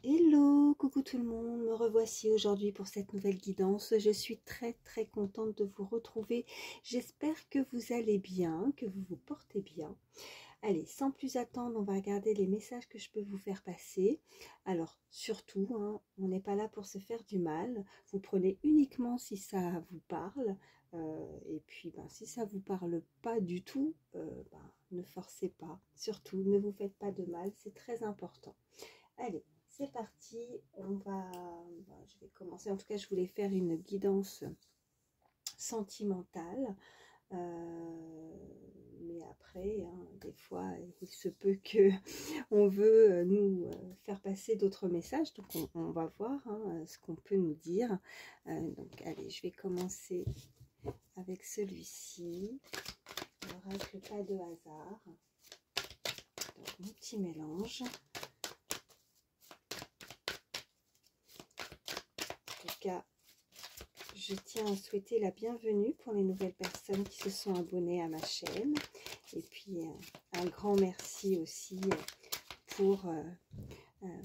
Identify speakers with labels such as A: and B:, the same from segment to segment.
A: Hello, coucou tout le monde, me revoici aujourd'hui pour cette nouvelle guidance. Je suis très contente de vous retrouver. J'espère que vous allez bien, que vous vous portez bien. Allez, sans plus attendre, on va regarder les messages que je peux vous faire passer. Alors, surtout, on n'est pas là pour se faire du mal. Vous prenez uniquement si ça vous parle. Et puis, si ça ne vous parle pas du tout, ne forcez pas. Surtout, ne vous faites pas de mal, c'est très important. Allez. C'est parti, je vais commencer. En tout cas, je voulais faire une guidance sentimentale. Mais après, des fois, il se peut que on veut nous faire passer d'autres messages. Donc, on va voir ce qu'on peut nous dire. Donc, allez, je vais commencer avec celui-ci. Ne reste pas de hasard. Donc, mon petit mélange. Je tiens à souhaiter la bienvenue pour les nouvelles personnes qui se sont abonnées à ma chaîne. Et puis, un grand merci aussi pour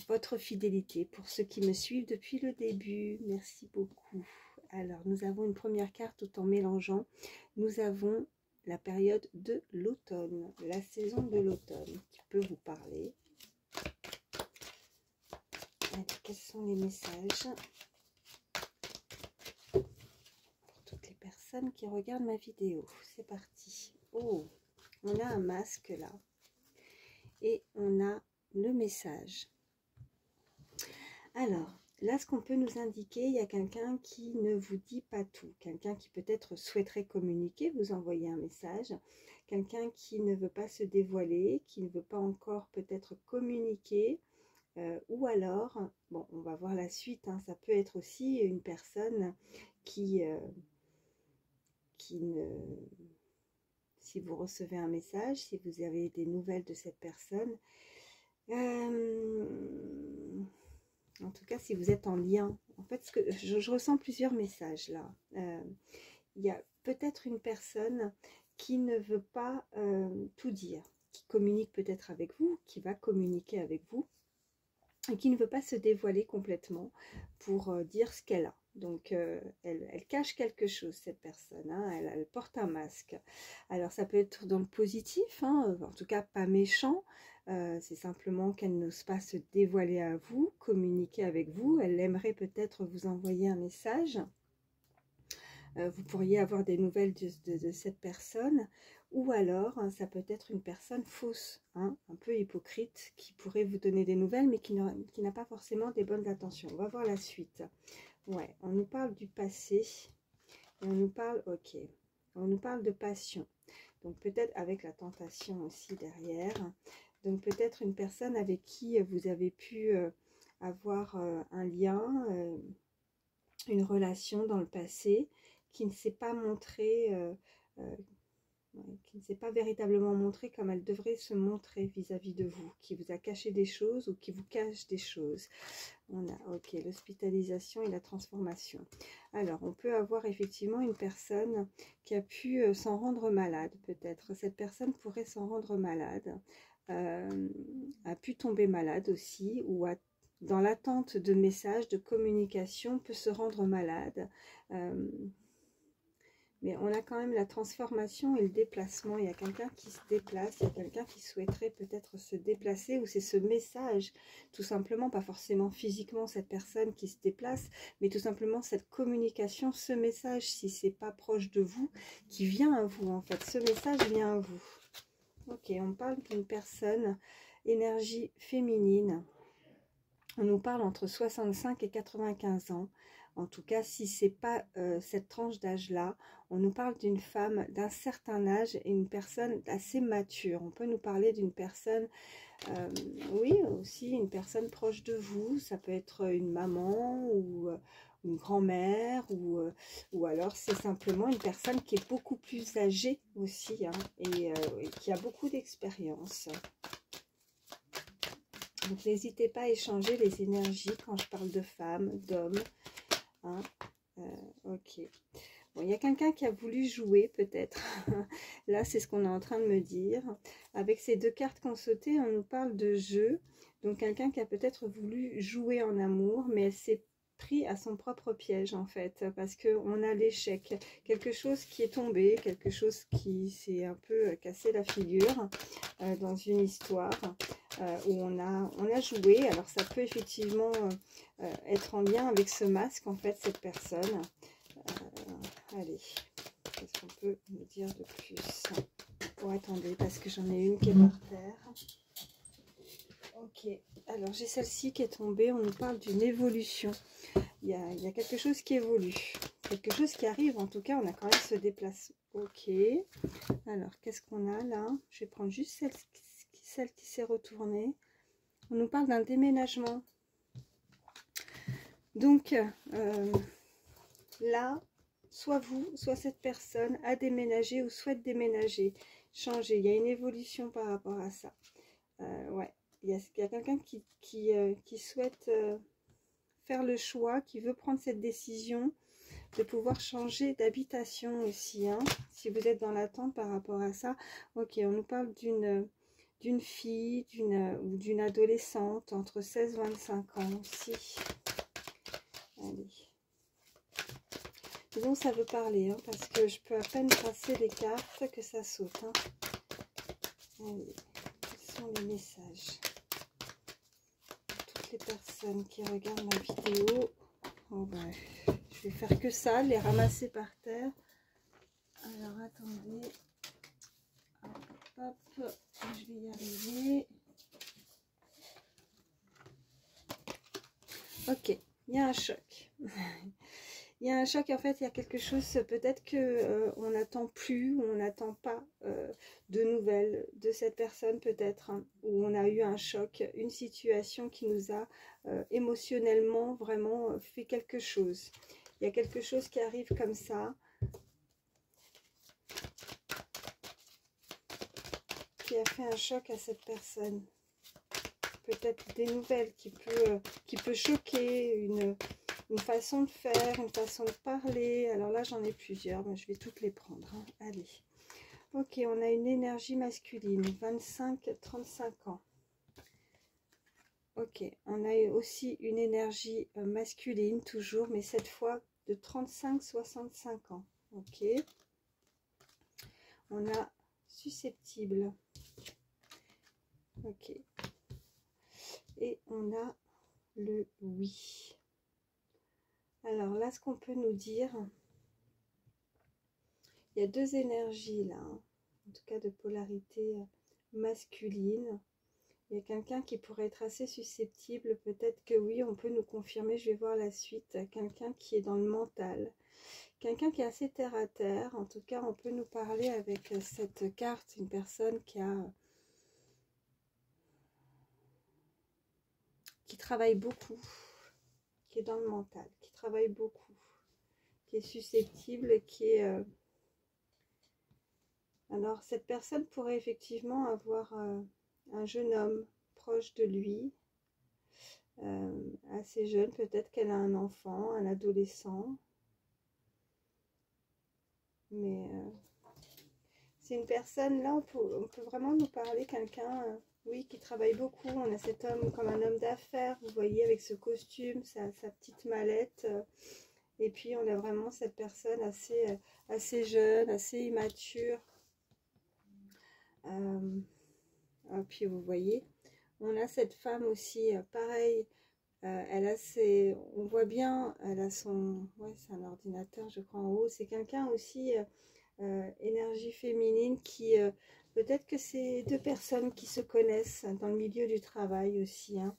A: votre fidélité, pour ceux qui me suivent depuis le début. Merci beaucoup. Alors, nous avons une première carte tout en mélangeant. Nous avons la période de l'automne, la saison de l'automne qui peut vous parler. Alors, quels sont les messages ? Qui regardent ma vidéo, c'est parti. Oh, on a un masque là et on a le message. Alors là, ce qu'on peut nous indiquer, il y a quelqu'un qui ne vous dit pas tout, quelqu'un qui peut-être souhaiterait communiquer, vous envoyer un message, quelqu'un qui ne veut pas se dévoiler, qui ne veut pas encore peut-être communiquer, ou alors, bon, on va voir la suite, ça peut être aussi une personne qui si vous recevez un message, si vous avez des nouvelles de cette personne, en tout cas si vous êtes en lien, en fait je ressens plusieurs messages là. Il y a peut-être une personne qui ne veut pas tout dire, qui communique peut-être avec vous, qui va communiquer avec vous, et qui ne veut pas se dévoiler complètement pour dire ce qu'elle a. Donc, elle cache quelque chose, cette personne, elle porte un masque. Alors, ça peut être dans le positif, en tout cas pas méchant. C'est simplement qu'elle n'ose pas se dévoiler à vous, communiquer avec vous. Elle aimerait peut-être vous envoyer un message. Vous pourriez avoir des nouvelles de cette personne. Ou alors, ça peut être une personne fausse, un peu hypocrite, qui pourrait vous donner des nouvelles, mais qui n'a pas forcément des bonnes intentions. On va voir la suite. Ouais, on nous parle du passé, et on nous parle, ok, on nous parle de passion. Donc peut-être avec la tentation aussi derrière. Donc peut-être une personne avec qui vous avez pu avoir un lien, une relation dans le passé, qui ne s'est pas montrée, qui ne s'est pas véritablement montrée comme elle devrait se montrer vis-à-vis de vous, qui vous a caché des choses ou qui vous cache des choses. On a, ok, l'hospitalisation et la transformation. Alors, on peut avoir effectivement une personne qui a pu s'en rendre malade, peut-être. Cette personne pourrait s'en rendre malade, a pu tomber malade aussi, ou dans l'attente de messages, de communication, peut se rendre malade. Mais on a quand même la transformation et le déplacement. Il y a quelqu'un qui se déplace, il y a quelqu'un qui souhaiterait peut-être se déplacer, ou c'est ce message, tout simplement, pas forcément physiquement cette personne qui se déplace, mais tout simplement cette communication, ce message, si c'est pas proche de vous, qui vient à vous en fait. Ce message vient à vous. Ok, on parle d'une personne, énergie féminine. On nous parle entre 65 et 95 ans. En tout cas, si ce n'est pas cette tranche d'âge-là, on nous parle d'une femme d'un certain âge et une personne assez mature. On peut nous parler d'une personne, oui, aussi une personne proche de vous. Ça peut être une maman ou une grand-mère ou alors c'est simplement une personne qui est beaucoup plus âgée aussi et qui a beaucoup d'expérience. Donc n'hésitez pas à échanger les énergies quand je parle de femmes, d'hommes. Ok. Bon, il y a quelqu'un qui a voulu jouer peut-être. Là, c'est ce qu'on est en train de me dire. Avec ces deux cartes qu'on sautait, on nous parle de jeu. Donc quelqu'un qui a peut-être voulu jouer en amour, mais elle s'est pris à son propre piège en fait, parce qu'on a l'échec, quelque chose qui est tombé, quelque chose qui s'est un peu cassé la figure dans une histoire où on a joué. Alors ça peut effectivement être en lien avec ce masque en fait, cette personne. Allez, qu'est-ce qu'on peut me dire de plus? Oh, attendez, parce que j'en ai une qui est par terre. Ok, alors j'ai celle-ci qui est tombée, on nous parle d'une évolution. Il y a quelque chose qui évolue, quelque chose qui arrive, en tout cas on a quand même ce déplacement. Ok, alors qu'est-ce qu'on a là? Je vais prendre juste celle qui s'est retournée. On nous parle d'un déménagement. Donc là, soit vous, soit cette personne a déménagé ou souhaite déménager, changer. Il y a une évolution par rapport à ça. Ouais. Il y a quelqu'un qui souhaite faire le choix, qui veut prendre cette décision de pouvoir changer d'habitation aussi. Hein, si vous êtes dans l'attente par rapport à ça. Ok, on nous parle d'une fille, ou d'une adolescente entre 16 et 25 ans aussi. Allez. Disons ça veut parler, hein, parce que je peux à peine passer les cartes que ça saute. Hein. Allez, quels sont les messages? Les personnes qui regardent ma vidéo, oh ben, je vais faire que ça, les ramasser par terre. Alors attendez, hop, hop, je vais y arriver. Ok, il y a un choc. Il y a un choc, en fait, il y a quelque chose, peut-être que on n'attend plus, ou on n'attend pas de nouvelles de cette personne, peut-être, hein, où on a eu un choc, une situation qui nous a émotionnellement vraiment fait quelque chose. Il y a quelque chose qui arrive comme ça, qui a fait un choc à cette personne. Peut-être des nouvelles qui peut choquer, une façon de faire, une façon de parler. Alors là, j'en ai plusieurs, mais je vais toutes les prendre. Hein. Allez. Ok, on a une énergie masculine, 25-35 ans. Ok, on a aussi une énergie masculine, toujours, mais cette fois de 35-65 ans. Ok. On a susceptible. Ok. Et on a le oui. Alors là, ce qu'on peut nous dire, il y a deux énergies là, hein, en tout cas de polarité masculine. Il y a quelqu'un qui pourrait être assez susceptible, peut-être que oui, on peut nous confirmer, je vais voir la suite, quelqu'un qui est dans le mental, quelqu'un qui est assez terre à terre, en tout cas on peut nous parler avec cette carte, une personne qui travaille beaucoup, qui est dans le mental, qui travaille beaucoup, qui est susceptible, qui est... Alors cette personne pourrait effectivement avoir un jeune homme proche de lui, assez jeune, peut-être qu'elle a un enfant, un adolescent, mais c'est une personne, là on peut vraiment nous parler, quelqu'un, oui, qui travaille beaucoup. On a cet homme comme un homme d'affaires, vous voyez, avec ce costume, sa petite mallette, et puis on a vraiment cette personne assez jeune, assez immature. Puis vous voyez, on a cette femme aussi, pareil, elle a on voit bien, elle a son, ouais, c'est un ordinateur je crois en haut, c'est quelqu'un aussi, énergie féminine qui, peut-être que c'est deux personnes qui se connaissent dans le milieu du travail aussi, hein.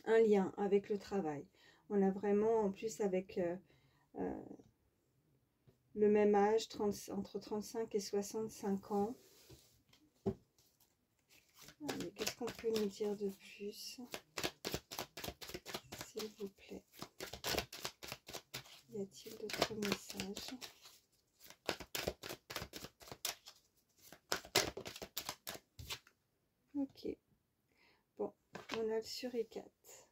A: Un lien avec le travail. On a vraiment, en plus avec le même âge, entre 35 et 65 ans. Qu'est-ce qu'on peut nous dire de plus, s'il vous plaît? Y a-t-il d'autres messages? Ok. Bon, on a le suricate.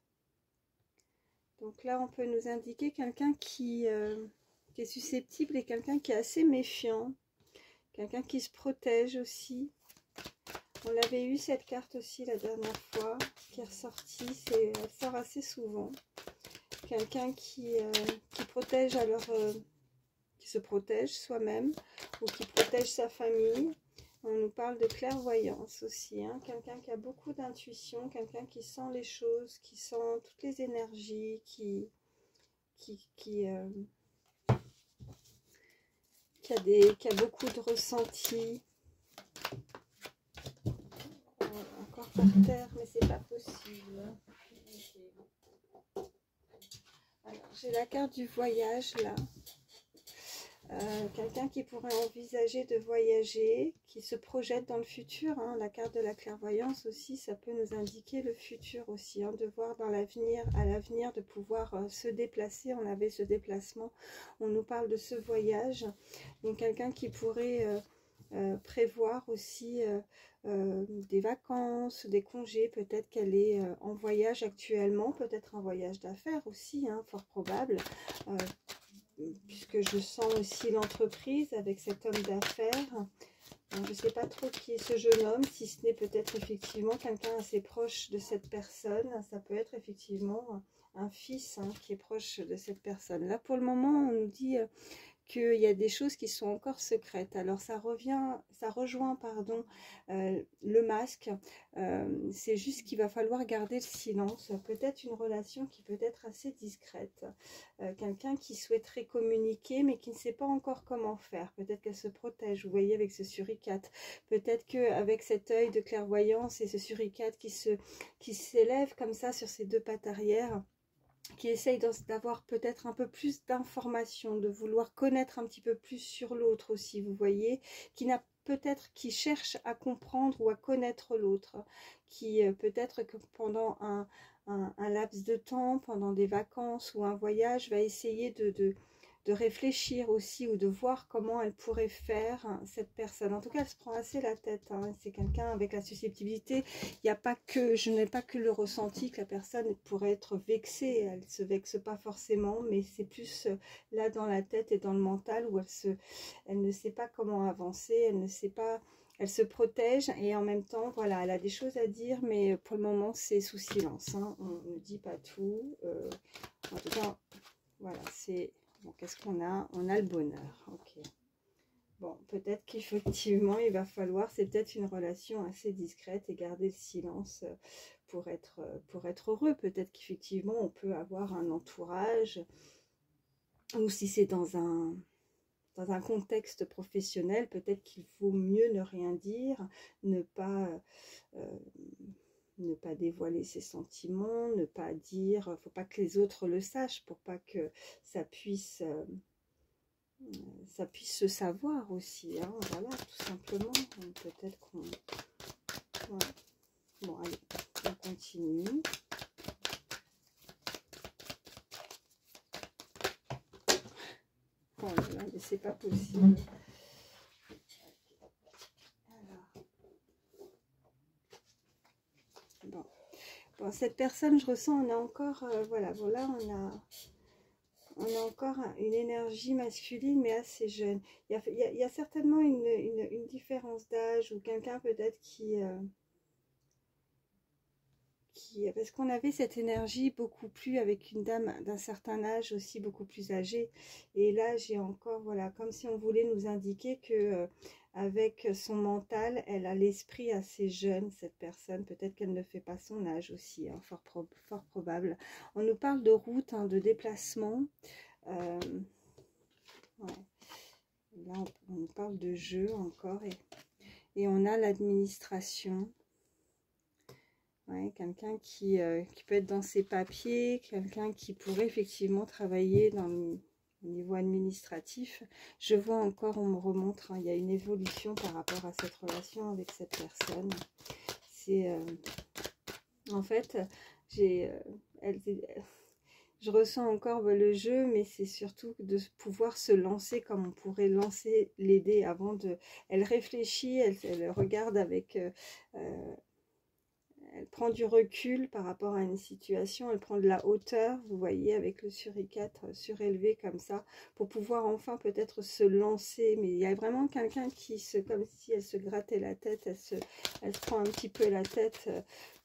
A: Donc là, on peut nous indiquer quelqu'un qui est susceptible et quelqu'un qui est assez méfiant. Quelqu'un qui se protège aussi. On l'avait eu cette carte aussi la dernière fois, qui est ressortie, elle sort assez souvent. Quelqu'un qui protège qui se protège soi-même ou qui protège sa famille. On nous parle de clairvoyance aussi, hein. Quelqu'un qui a beaucoup d'intuition, quelqu'un qui sent les choses, qui sent toutes les énergies, qui a beaucoup de ressentis. Encore par terre, mais c'est pas possible. Alors, j'ai la carte du voyage là. Quelqu'un qui pourrait envisager de voyager, qui se projette dans le futur, hein. La carte de la clairvoyance aussi, ça peut nous indiquer le futur aussi, hein, de voir dans l'avenir, à l'avenir, de pouvoir se déplacer. On avait ce déplacement, on nous parle de ce voyage. Donc quelqu'un qui pourrait prévoir aussi des vacances, des congés, peut-être qu'elle est en voyage actuellement, peut-être un voyage d'affaires aussi, hein, fort probable. Puisque je sens aussi l'entreprise avec cet homme d'affaires. Je ne sais pas trop qui est ce jeune homme, si ce n'est peut-être effectivement quelqu'un assez proche de cette personne. Ça peut être effectivement un fils, hein, qui est proche de cette personne. Là, pour le moment, on nous dit qu'il y a des choses qui sont encore secrètes. Alors ça rejoint pardon, le masque. C'est juste qu'il va falloir garder le silence. Peut-être une relation qui peut être assez discrète. Quelqu'un qui souhaiterait communiquer mais qui ne sait pas encore comment faire. Peut-être qu'elle se protège, vous voyez, avec ce suricate. Peut-être qu'avec cet œil de clairvoyance et ce suricate qui s'élève comme ça sur ses deux pattes arrière, qui essaye d'avoir peut-être un peu plus d'informations, de vouloir connaître un petit peu plus sur l'autre aussi, vous voyez, qui cherche à comprendre ou à connaître l'autre, qui peut-être que pendant un laps de temps, pendant des vacances ou un voyage, va essayer de réfléchir aussi ou de voir comment elle pourrait faire, hein, cette personne. En tout cas, elle se prend assez la tête, hein. C'est quelqu'un avec la susceptibilité. Il n'y a pas que, je n'ai pas que le ressenti que la personne pourrait être vexée. Elle ne se vexe pas forcément, mais c'est plus là dans la tête et dans le mental où elle ne sait pas comment avancer, elle ne sait pas. Elle se protège et en même temps, voilà, elle a des choses à dire, mais pour le moment, c'est sous silence, hein. On ne dit pas tout. En tout cas, voilà, c'est... Bon, qu'est-ce qu'on a? On a le bonheur, ok. Bon, peut-être qu'effectivement, il va falloir, c'est peut-être une relation assez discrète et garder le silence pour être heureux. Peut-être qu'effectivement, on peut avoir un entourage, ou si c'est dans un contexte professionnel, peut-être qu'il vaut mieux ne rien dire, ne pas dévoiler ses sentiments, ne pas dire, faut pas que les autres le sachent pour pas que ça puisse se savoir aussi, hein, voilà, tout simplement. Peut-être qu'on... Voilà. Bon, allez, on continue. Oh là là, mais c'est pas possible. Alors. Bon, cette personne, je ressens, on a encore, voilà, on a encore une énergie masculine, mais assez jeune. Il y a certainement une différence d'âge, ou quelqu'un peut-être parce qu'on avait cette énergie beaucoup plus avec une dame d'un certain âge aussi, beaucoup plus âgée. Et là, j'ai encore, voilà, comme si on voulait nous indiquer que avec son mental, elle a l'esprit assez jeune, cette personne. Peut-être qu'elle ne fait pas son âge aussi, hein, fort probable. On nous parle de route, hein, de déplacement. Ouais. Là, on nous parle de jeu encore. Et on a l'administration. Ouais, quelqu'un qui peut être dans ses papiers, quelqu'un qui pourrait effectivement travailler au niveau administratif. Je vois encore, on me remontre, hein, il y a une évolution par rapport à cette relation avec cette personne. C'est en fait, je ressens encore le jeu, mais c'est surtout de pouvoir se lancer comme on pourrait lancer les dés avant de... Elle réfléchit, elle regarde avec... elle prend du recul par rapport à une situation, elle prend de la hauteur, vous voyez, avec le suricate surélevé comme ça, pour pouvoir enfin peut-être se lancer. Mais il y a vraiment quelqu'un qui comme si elle se grattait la tête, elle se prend un petit peu la tête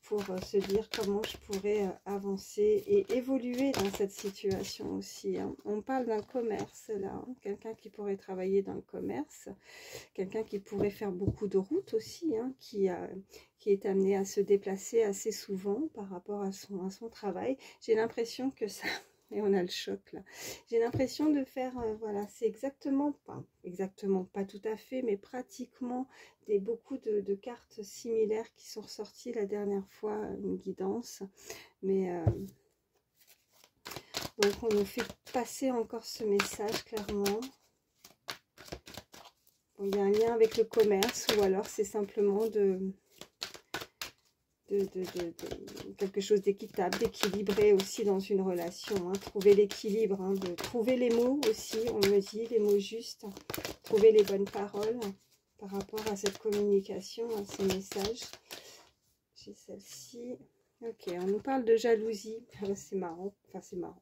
A: pour se dire comment je pourrais avancer et évoluer dans cette situation aussi. Hein. On parle d'un commerce là, hein. Quelqu'un qui pourrait travailler dans le commerce, quelqu'un qui pourrait faire beaucoup de routes aussi, hein, qui est amené à se déplacer assez souvent par rapport à son travail. J'ai l'impression que ça... Et on a le choc là. J'ai l'impression de faire, voilà, c'est exactement, pas tout à fait, mais pratiquement beaucoup de cartes similaires qui sont ressorties la dernière fois, une guidance. Mais donc on nous fait passer encore ce message clairement. Bon, il y a un lien avec le commerce ou alors c'est simplement quelque chose d'équitable, d'équilibré aussi dans une relation. Hein. Trouver l'équilibre, hein, de trouver les mots aussi, on me dit, les mots justes. Trouver les bonnes paroles par rapport à cette communication, à ces messages. J'ai celle-ci. Ok, on nous parle de jalousie. C'est marrant, enfin c'est marrant.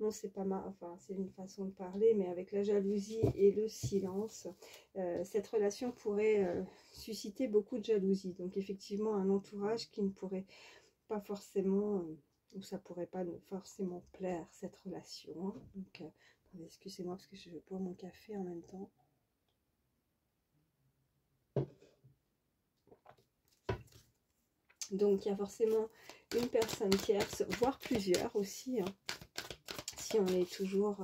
A: Non, c'est pas marrant, enfin c'est une façon de parler, mais avec la jalousie et le silence, cette relation pourrait susciter beaucoup de jalousie. Donc effectivement, un entourage qui ne pourrait pas forcément, ou ça pourrait pas forcément plaire, cette relation. Hein. Donc, excusez-moi parce que je bois mon café en même temps. Donc, il y a forcément une personne tierce, voire plusieurs aussi. Hein. Si on est toujours,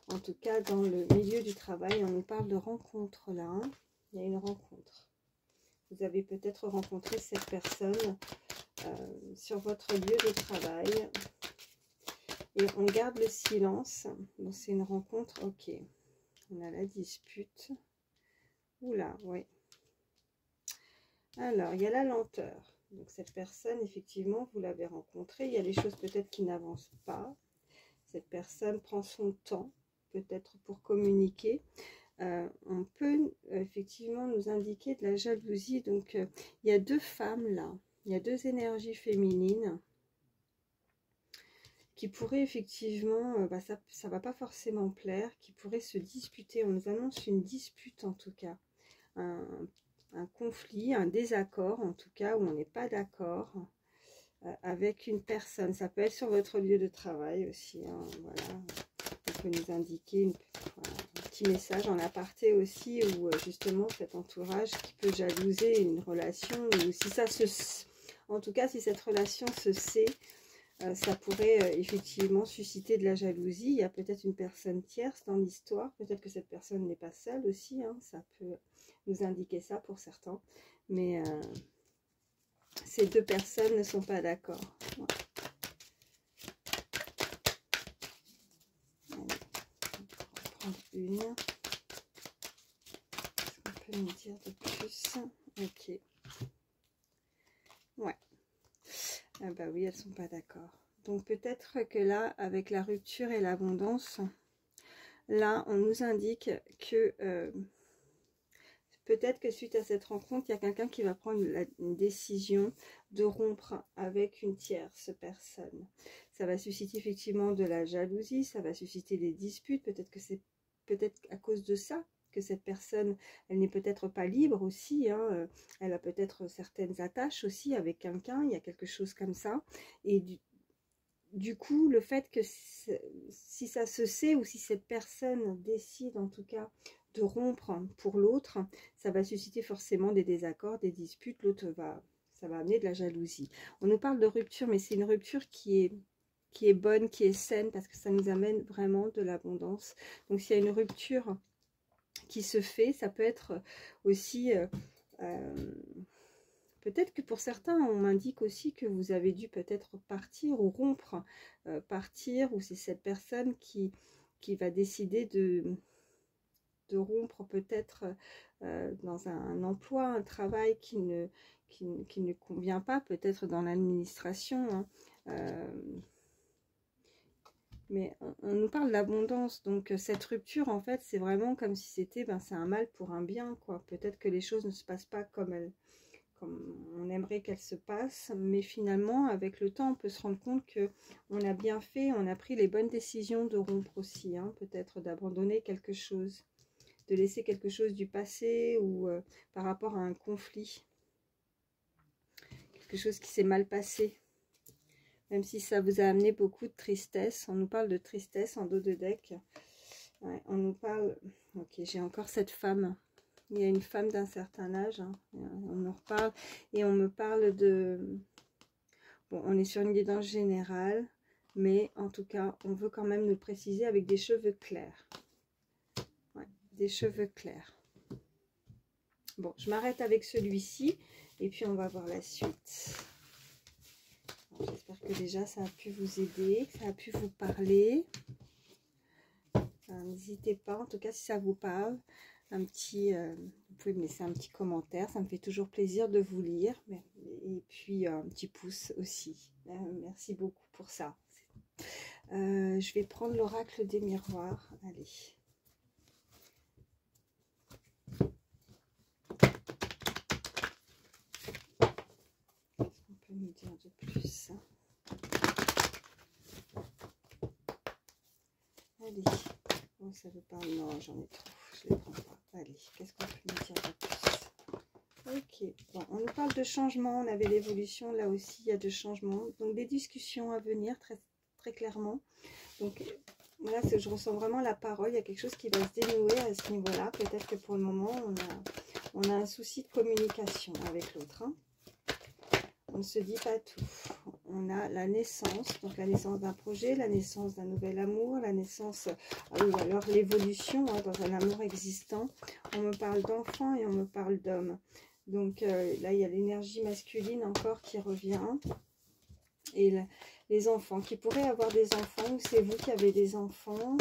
A: en tout cas, dans le milieu du travail, on nous parle de rencontre là. Hein. Il y a une rencontre. Vous avez peut-être rencontré cette personne sur votre lieu de travail. Et on garde le silence. Bon, c'est une rencontre, ok. On a la dispute. Oula, oui. Alors, il y a la lenteur. Donc, cette personne, effectivement, vous l'avez rencontrée. Il y a des choses peut-être qui n'avancent pas. Cette personne prend son temps, peut-être pour communiquer. On peut effectivement nous indiquer de la jalousie. Donc, il y a deux femmes là. Il y a deux énergies féminines qui pourraient effectivement, ça va pas forcément plaire, qui pourraient se disputer. On nous annonce une dispute en tout cas. Un conflit, un désaccord en tout cas, où on n'est pas d'accord avec une personne. Ça peut être sur votre lieu de travail aussi. Hein, voilà. On peut nous indiquer voilà, un petit message en aparté aussi, où justement cet entourage qui peut jalouser une relation, ou si ça se... En tout cas, si cette relation se sait, ça pourrait effectivement susciter de la jalousie. Il y a peut-être une personne tierce dans l'histoire. Peut-être que cette personne n'est pas seule aussi. Hein, ça peut nous indiquer ça pour certains. Mais ces deux personnes ne sont pas d'accord. Ouais. Allez, on va prendre une. Qu'est-ce qu'on peut nous dire de plus? Ok. Ouais. Ah bah oui, elles sont pas d'accord. Donc peut-être que là, avec la rupture et l'abondance, là, on nous indique que peut-être que suite à cette rencontre, il y a quelqu'un qui va prendre une décision de rompre avec une tierce personne. Ça va susciter effectivement de la jalousie, ça va susciter des disputes. Peut-être que c'est peut-être à cause de ça que cette personne, elle n'est peut-être pas libre aussi. Hein, elle a peut-être certaines attaches aussi avec quelqu'un. Il y a quelque chose comme ça. Et du coup, le fait que si ça se sait ou si cette personne décide en tout cas de rompre pour l'autre, ça va susciter forcément des désaccords, des disputes. L'autre ça va amener de la jalousie. On nous parle de rupture, mais c'est une rupture qui est bonne, qui est saine, parce que ça nous amène vraiment de l'abondance. Donc s'il y a une rupture qui se fait, ça peut être aussi... peut-être que pour certains, on m'indique aussi que vous avez dû peut-être partir ou rompre, partir, ou c'est cette personne qui va décider de rompre peut-être dans un emploi, un travail qui ne convient pas, peut-être dans l'administration. Hein, mais on nous parle d'abondance, donc cette rupture, en fait, c'est vraiment comme si c'était, c'est un mal pour un bien, quoi. Peut-être que les choses ne se passent pas comme comme on aimerait qu'elle se passe, mais finalement, avec le temps, on peut se rendre compte qu'on a bien fait, on a pris les bonnes décisions de rompre aussi, hein, peut-être d'abandonner quelque chose, de laisser quelque chose du passé ou par rapport à un conflit, quelque chose qui s'est mal passé. Même si ça vous a amené beaucoup de tristesse, on nous parle de tristesse en dos de deck. Ouais, on nous parle, ok, j'ai encore cette femme. Il y a une femme d'un certain âge, hein. On en reparle, et on me parle de... Bon, on est sur une guidance générale, mais en tout cas, on veut quand même nous préciser avec des cheveux clairs. Ouais, des cheveux clairs. Bon, je m'arrête avec celui-ci, et puis on va voir la suite. J'espère que déjà ça a pu vous aider, que ça a pu vous parler. N'hésitez pas, en tout cas si ça vous parle, un petit, vous pouvez me laisser un petit commentaire, ça me fait toujours plaisir de vous lire, et puis un petit pouce aussi. Merci beaucoup pour ça. Je vais prendre l'oracle des miroirs. Allez. Qu'est-ce qu'on peut nous dire de plus? Allez. Oh, ça veut pas. Non, j'en ai trop. Je les prends pas. Allez, qu'est-ce qu'on peut nous dire de plus? Ok. Bon, on nous parle de changement. On avait l'évolution. Là aussi, il y a de changements. Donc, des discussions à venir, très, très clairement. Donc, là, je ressens vraiment la parole. Il y a quelque chose qui va se dénouer à ce niveau-là. Peut-être que pour le moment, on a un souci de communication avec l'autre. Hein. On ne se dit pas tout. On a la naissance, donc la naissance d'un projet, la naissance d'un nouvel amour, la naissance, ou alors l'évolution hein, dans un amour existant. On me parle d'enfants et on me parle d'hommes. Donc là, il y a l'énergie masculine encore qui revient. Et les enfants, qui pourraient avoir des enfants, ou c'est vous qui avez des enfants.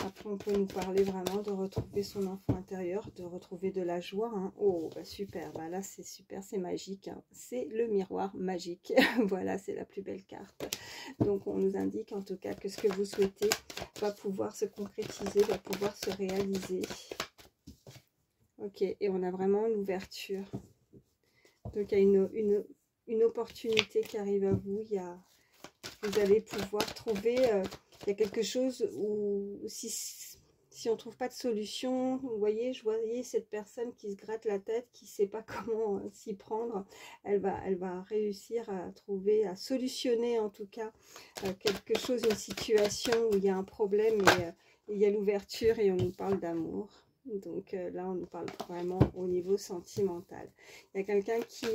A: Après, on peut nous parler vraiment de retrouver son enfant intérieur, de retrouver de la joie. Hein. Oh, bah super, bah là c'est super, c'est magique. Hein. C'est le miroir magique. Voilà, c'est la plus belle carte. Donc, on nous indique en tout cas que ce que vous souhaitez va pouvoir se concrétiser, va pouvoir se réaliser. Ok, et on a vraiment l'ouverture. Donc, il y a une opportunité qui arrive à vous. Vous allez pouvoir trouver... il y a quelque chose où si on ne trouve pas de solution, vous voyez, je voyais cette personne qui se gratte la tête, qui ne sait pas comment s'y prendre. Elle va réussir à trouver, à solutionner en tout cas quelque chose, une situation où il y a un problème et il y a l'ouverture et on nous parle d'amour. Donc là, on nous parle vraiment au niveau sentimental. Il y a quelqu'un qui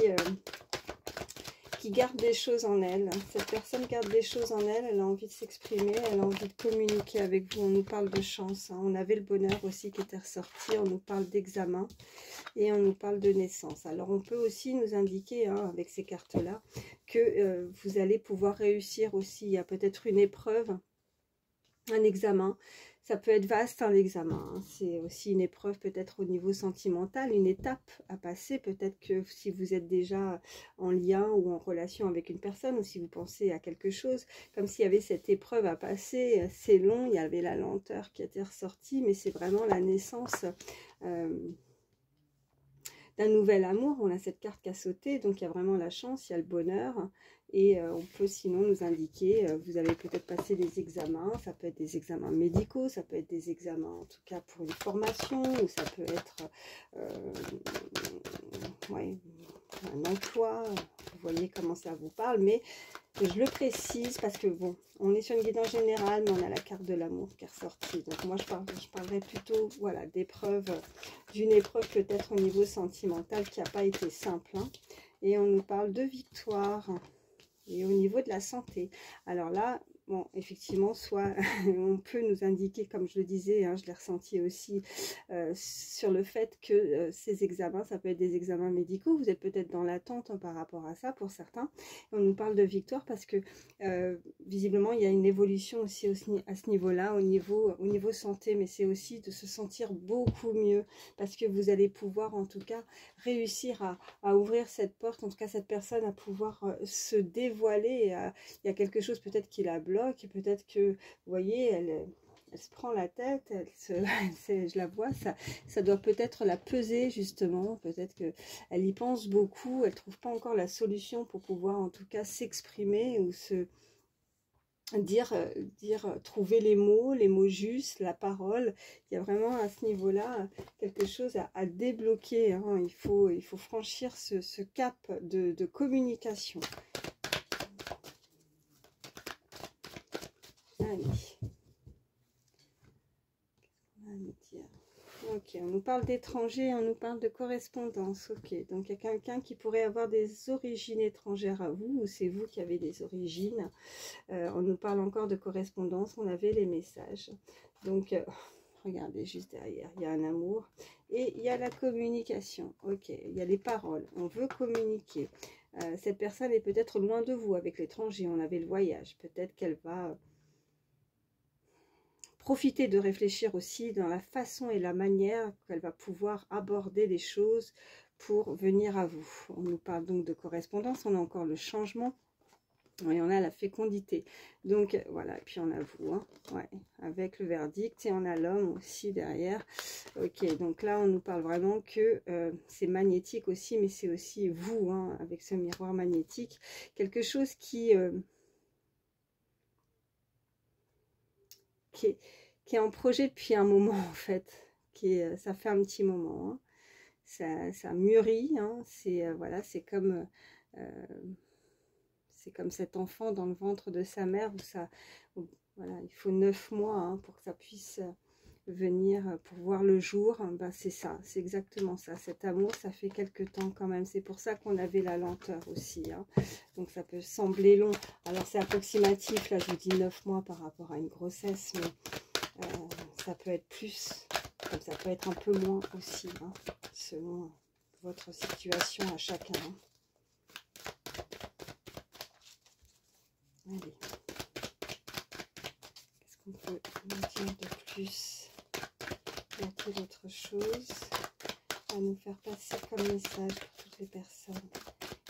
A: garde des choses en elle. Cette personne garde des choses en elle, elle a envie de s'exprimer, elle a envie de communiquer avec vous. On nous parle de chance, hein. On avait le bonheur aussi qui était ressorti, on nous parle d'examen et on nous parle de naissance. Alors on peut aussi nous indiquer hein, avec ces cartes-là que vous allez pouvoir réussir aussi. Il y a peut-être une épreuve, un examen. Ça peut être vaste un examen, hein. C'est aussi une épreuve peut-être au niveau sentimental, une étape à passer. Peut-être que si vous êtes déjà en lien ou en relation avec une personne, ou si vous pensez à quelque chose, comme s'il y avait cette épreuve à passer, c'est long, il y avait la lenteur qui était ressortie, mais c'est vraiment la naissance d'un nouvel amour. On a cette carte qui a sauté, donc il y a vraiment la chance, il y a le bonheur. Et on peut sinon nous indiquer, vous avez peut-être passé des examens, ça peut être des examens médicaux, ça peut être des examens en tout cas pour une formation, ou ça peut être ouais, un emploi, vous voyez comment ça vous parle, mais je le précise parce que bon, on est sur une guidance générale, mais on a la carte de l'amour qui est ressortie. Donc moi je parlerai plutôt voilà, d'épreuve, d'une épreuve peut-être au niveau sentimental qui n'a pas été simple. Hein. Et on nous parle de victoire. Et au niveau de la santé, alors là, bon, effectivement, soit on peut nous indiquer, comme je le disais, hein, je l'ai ressenti aussi, sur le fait que ces examens, ça peut être des examens médicaux, vous êtes peut-être dans l'attente hein, par rapport à ça pour certains. Et on nous parle de victoire parce que visiblement, il y a une évolution aussi à ce niveau-là, au niveau santé, mais c'est aussi de se sentir beaucoup mieux parce que vous allez pouvoir en tout cas réussir à ouvrir cette porte, en tout cas cette personne à pouvoir se dévoiler. Il y a quelque chose peut-être qui la bloque, peut-être que, vous voyez, elle se prend la tête, je la vois, ça doit peut-être la peser justement, peut-être qu'elle y pense beaucoup, elle ne trouve pas encore la solution pour pouvoir en tout cas s'exprimer ou se trouver les mots justes, la parole. Il y a vraiment à ce niveau-là quelque chose à débloquer, hein. Il faut franchir ce cap de communication. Allez. On va nous dire. Ok, on nous parle d'étrangers, on nous parle de correspondance. Ok, donc il y a quelqu'un qui pourrait avoir des origines étrangères à vous, ou c'est vous qui avez des origines. On nous parle encore de correspondance, on avait les messages. Donc, regardez juste derrière, il y a un amour. Et il y a la communication. Ok, il y a les paroles, on veut communiquer. Cette personne est peut-être loin de vous avec l'étranger, on avait le voyage. Peut-être qu'elle va profiter de réfléchir aussi dans la façon et la manière qu'elle va pouvoir aborder les choses pour venir à vous. On nous parle donc de correspondance, on a encore le changement et on a la fécondité. Donc voilà, et puis on a vous, hein, ouais, avec le verdict, et on a l'homme aussi derrière. Ok, donc là on nous parle vraiment que c'est magnétique aussi, mais c'est aussi vous, hein, avec ce miroir magnétique, quelque chose qui est en projet depuis un moment en fait, ça fait un petit moment, hein. Ça mûrit, hein. Voilà, c'est comme cet enfant dans le ventre de sa mère voilà, il faut 9 mois, hein, pour que ça puisse venir, pour voir le jour. Ben, c'est ça, c'est exactement ça. Cet amour, ça fait quelques temps quand même. C'est pour ça qu'on avait la lenteur aussi, hein. Donc ça peut sembler long. Alors c'est approximatif, là je vous dis 9 mois par rapport à une grossesse, mais ça peut être plus, comme ça peut être un peu moins aussi, hein, selon votre situation à chacun, hein. Allez, qu'est-ce qu'on peut nous dire de plus? Y a-t-il autre chose à nous faire passer comme message pour toutes les personnes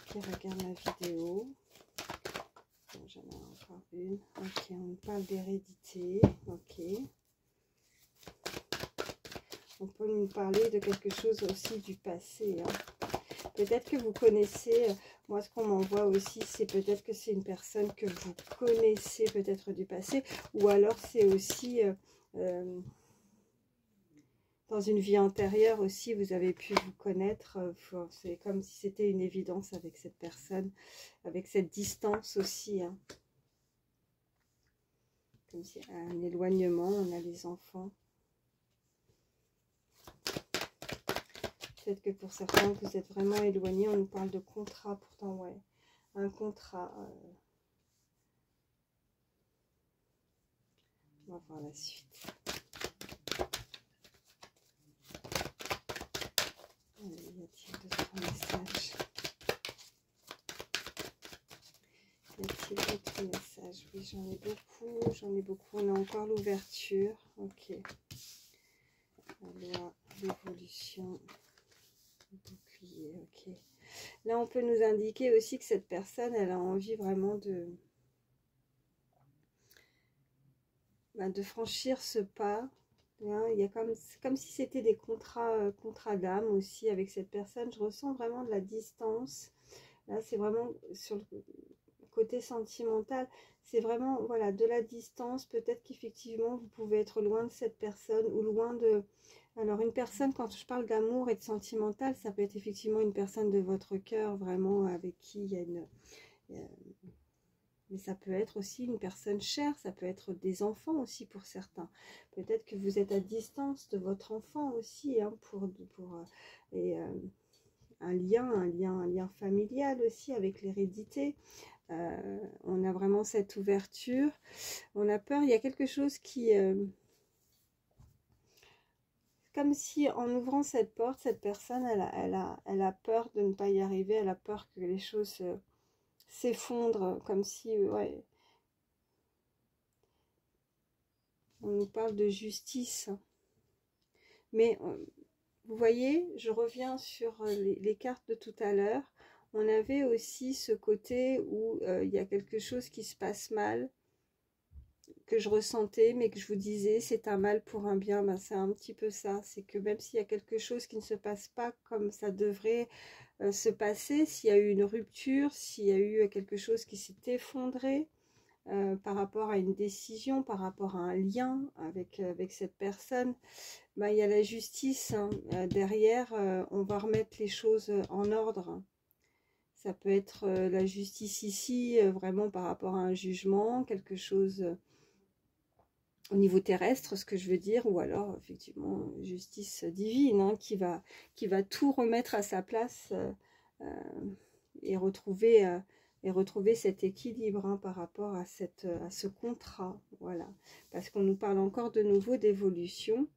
A: qui regardent la vidéo? Bon, j'en ai encore une. Ok, on parle d'hérédité. Ok. On peut nous parler de quelque chose aussi du passé, hein. Peut-être que vous connaissez, moi ce qu'on m'envoie aussi, c'est peut-être que c'est une personne que vous connaissez peut-être du passé, ou alors c'est aussi dans une vie antérieure aussi, vous avez pu vous connaître. C'est comme si c'était une évidence avec cette personne, avec cette distance aussi, hein. Comme si un éloignement, on a les enfants. Peut-être que pour certains, vous êtes vraiment éloignés. On nous parle de contrat, pourtant, ouais. Un contrat. On va voir la suite. Allez, y a-t-il d'autres messages? Y a-t-il d'autres messages? Oui, j'en ai beaucoup. J'en ai beaucoup. On a encore l'ouverture. Ok. La loi, l'évolution. Bouclier, ok. Là, on peut nous indiquer aussi que cette personne, elle a envie vraiment de franchir ce pas. Hein, il y a comme si c'était des contrats d'âme aussi avec cette personne. Je ressens vraiment de la distance. Là, c'est vraiment sur le côté sentimental. C'est vraiment, voilà, de la distance. Peut-être qu'effectivement, vous pouvez être loin de cette personne ou loin de... Alors, une personne, quand je parle d'amour et de sentimental, ça peut être effectivement une personne de votre cœur, vraiment, avec qui il y a une... Mais ça peut être aussi une personne chère, ça peut être des enfants aussi pour certains. Peut-être que vous êtes à distance de votre enfant aussi, hein, un lien familial aussi avec l'hérédité. On a vraiment cette ouverture. On a peur, il y a quelque chose qui... comme si en ouvrant cette porte, cette personne, elle a peur de ne pas y arriver, elle a peur que les choses s'effondrent, comme si... ouais, on nous parle de justice. Mais vous voyez, je reviens sur les cartes de tout à l'heure. On avait aussi ce côté où il y a quelque chose qui se passe mal. que je ressentais, mais que je vous disais, c'est un mal pour un bien. Ben, c'est un petit peu ça. C'est que même s'il y a quelque chose qui ne se passe pas comme ça devrait se passer, s'il y a eu une rupture, s'il y a eu quelque chose qui s'est effondré, par rapport à une décision, par rapport à un lien avec cette personne, bah, il y a la justice, hein. Derrière, on va remettre les choses en ordre. Ça peut être la justice ici, vraiment par rapport à un jugement, quelque chose au niveau terrestre, ce que je veux dire, ou alors effectivement justice divine, hein, qui va tout remettre à sa place et retrouver cet équilibre, hein, par rapport à ce contrat, voilà, parce qu'on nous parle encore de nouveau d'évolution,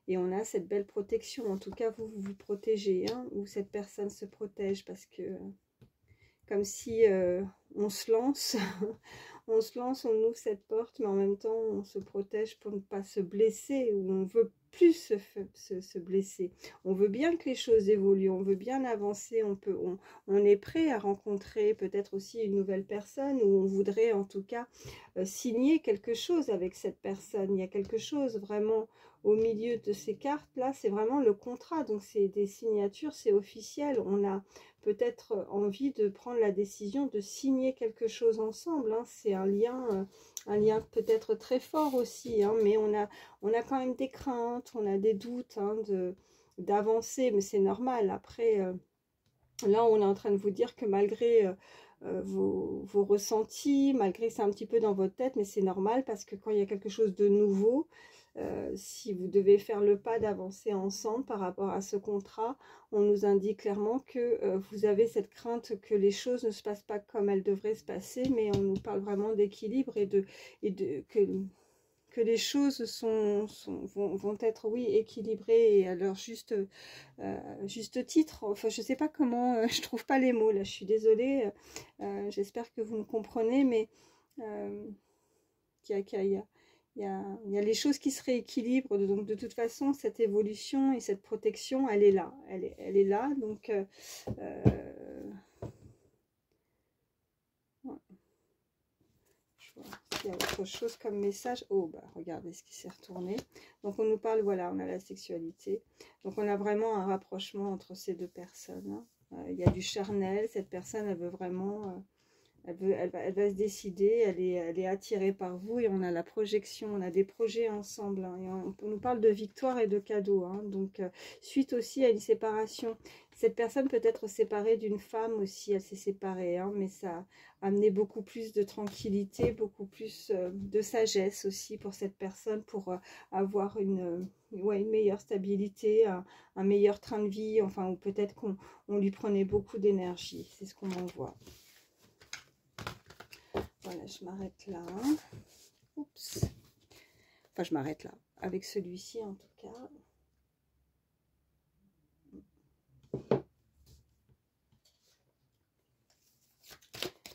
A: et on a cette belle protection. En tout cas, vous vous protégez, hein, ou cette personne se protège, parce que comme si on se lance on se lance, on ouvre cette porte, mais en même temps on se protège pour ne pas se blesser, ou on veut plus se blesser. On veut bien que les choses évoluent, on veut bien avancer, on est prêt à rencontrer peut-être aussi une nouvelle personne, ou on voudrait en tout cas signer quelque chose avec cette personne. Il y a quelque chose vraiment au milieu de ces cartes là, c'est vraiment le contrat, donc c'est des signatures, c'est officiel. On a peut-être envie de prendre la décision de signer quelque chose ensemble, hein. C'est un lien peut-être très fort aussi, hein, mais on a quand même des craintes, on a des doutes, hein, d'avancer, mais c'est normal. Après, là, on est en train de vous dire que malgré vos ressentis, malgré que c'est un petit peu dans votre tête, mais c'est normal, parce que quand il y a quelque chose de nouveau, si vous devez faire le pas d'avancer ensemble par rapport à ce contrat, on nous indique clairement que vous avez cette crainte que les choses ne se passent pas comme elles devraient se passer, mais on nous parle vraiment d'équilibre que les choses vont être, oui, équilibrées et à leur juste titre. Enfin, je sais pas comment, je trouve pas les mots là, je suis désolée, j'espère que vous me comprenez, mais il y a les choses qui se rééquilibrent. Donc de toute façon, cette évolution et cette protection, elle est là. Elle est là. Donc ouais. Je vois s'il y a autre chose comme message. Oh, bah regardez ce qui s'est retourné. Donc on nous parle, voilà, on a la sexualité. Donc on a vraiment un rapprochement entre ces deux personnes, hein. Il y a du charnel. Cette personne, elle veut vraiment... Elle va se décider, elle est attirée par vous, et on a la projection, on a des projets ensemble, hein, et on nous parle de victoire et de cadeaux, hein. Donc suite aussi à une séparation, cette personne peut être séparée d'une femme aussi, elle s'est séparée, hein, mais ça a amené beaucoup plus de tranquillité, beaucoup plus de sagesse aussi pour cette personne, pour avoir ouais, une meilleure stabilité, un meilleur train de vie, enfin, ou peut-être qu'on lui prenait beaucoup d'énergie, c'est ce qu'on en voit. Voilà, je m'arrête là. Oups. Enfin, je m'arrête là. Avec celui-ci, en tout cas.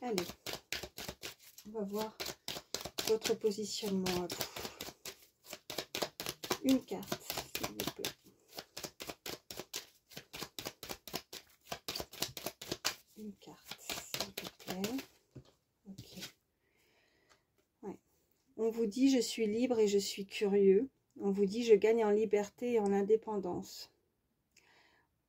A: Allez. On va voir votre positionnement à vous. Une carte, s'il vous plaît. Une carte, s'il vous plaît. On vous dit, je suis libre et je suis curieux. On vous dit, je gagne en liberté et en indépendance.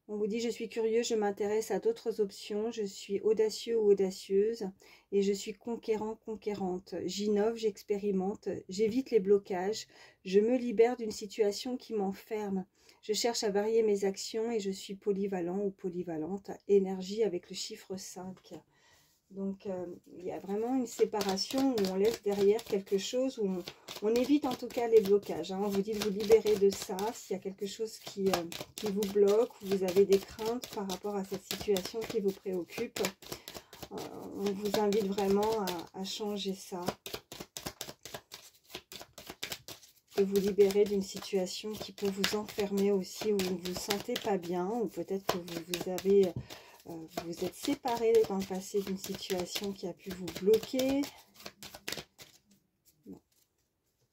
A: On vous dit, je suis curieux, je m'intéresse à d'autres options. Je suis audacieux ou audacieuse et je suis conquérant, conquérante. J'innove, j'expérimente, j'évite les blocages. Je me libère d'une situation qui m'enferme. Je cherche à varier mes actions et je suis polyvalent ou polyvalente. Énergie avec le chiffre 5. Donc, il y a vraiment une séparation où on laisse derrière quelque chose, où on évite en tout cas les blocages, hein. On vous dit de vous libérer de ça, s'il y a quelque chose qui vous bloque, ou vous avez des craintes par rapport à cette situation qui vous préoccupe. On vous invite vraiment à changer ça. De vous libérer d'une situation qui peut vous enfermer aussi, où vous ne vous sentez pas bien, ou peut-être que vous vous êtes séparés dans le passé d'une situation qui a pu vous bloquer. Non,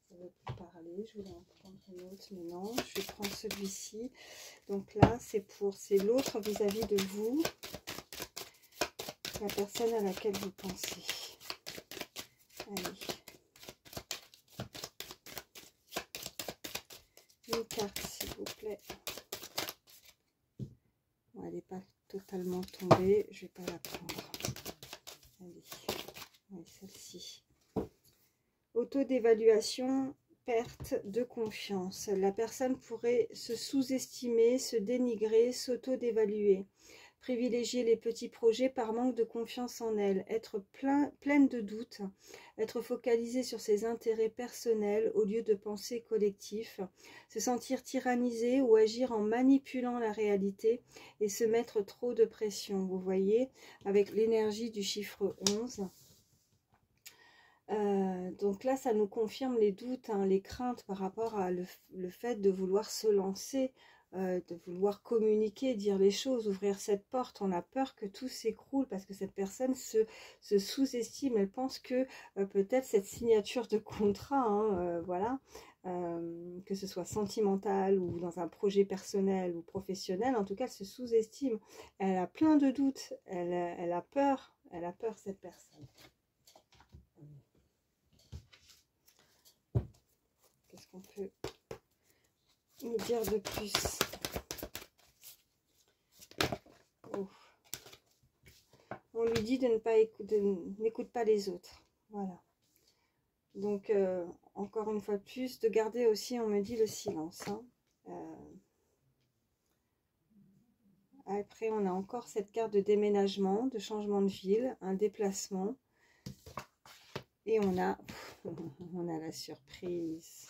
A: ça ne veut plus parler. Je voulais en prendre une autre, mais non. Je vais prendre celui-ci. Donc là, c'est l'autre vis-à-vis de vous. La personne à laquelle vous pensez. Allez. vais... Bon, elle n'est pas totalement tombée, je vais pas la prendre. Allez, oui, celle-ci. Auto-d'évaluation, perte de confiance. La personne pourrait se sous-estimer, se dénigrer, s'auto-d'évaluer. Privilégier les petits projets par manque de confiance en elle, être pleine de doutes, être focalisée sur ses intérêts personnels au lieu de penser collectif, se sentir tyrannisée ou agir en manipulant la réalité et se mettre trop de pression. Vous voyez, avec l'énergie du chiffre 11. Donc là, ça nous confirme les doutes, hein, les craintes par rapport à le fait de vouloir se lancer, de vouloir communiquer, dire les choses, ouvrir cette porte. On a peur que tout s'écroule parce que cette personne se sous-estime. Elle pense que peut-être cette signature de contrat, hein, voilà, que ce soit sentimental ou dans un projet personnel ou professionnel, en tout cas, elle se sous-estime. Elle a plein de doutes, elle a peur cette personne. Qu'est-ce qu'on peut nous dire de plus? Oh. On lui dit de ne pas n'écoute pas les autres. Voilà. Donc, encore une fois de plus, de garder aussi, on me dit, le silence. Hein. Après, on a encore cette carte de déménagement, de changement de ville, un déplacement. Et on a la surprise.